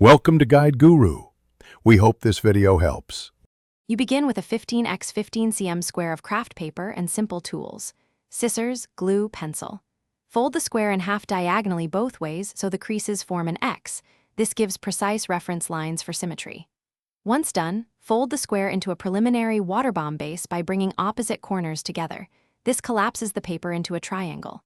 Welcome to Guide Guru. We hope this video helps. You begin with a 15x 15 cm square of craft paper and simple tools: scissors, glue, pencil. Fold the square in half diagonally both ways so the creases form an X. This gives precise reference lines for symmetry. Once done, fold the square into a preliminary water bomb base by bringing opposite corners together. This collapses the paper into a triangle.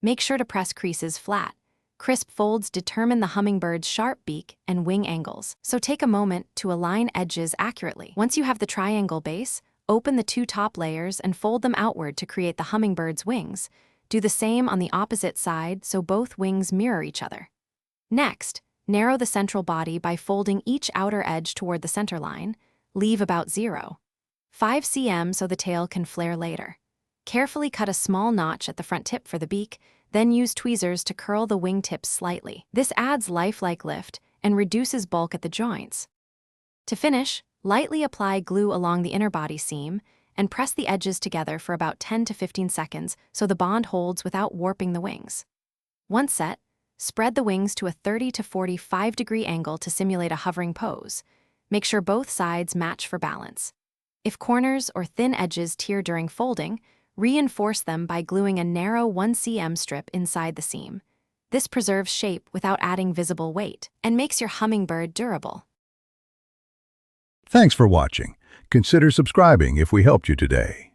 Make sure to press creases flat. Crisp folds determine the hummingbird's sharp beak and wing angles, so take a moment to align edges accurately. Once you have the triangle base, open the two top layers and fold them outward to create the hummingbird's wings. Do the same on the opposite side so both wings mirror each other. Next, narrow the central body by folding each outer edge toward the center line. Leave about 0.5 cm so the tail can flare later. Carefully cut a small notch at the front tip for the beak, then use tweezers to curl the wing tips slightly. This adds lifelike lift and reduces bulk at the joints. To finish, lightly apply glue along the inner body seam and press the edges together for about 10 to 15 seconds so the bond holds without warping the wings. Once set, spread the wings to a 30 to 45-degree angle to simulate a hovering pose. Make sure both sides match for balance. If corners or thin edges tear during folding, reinforce them by gluing a narrow 1 cm strip inside the seam. This preserves shape without adding visible weight and makes your hummingbird durable. Thanks for watching. Consider subscribing if we helped you today.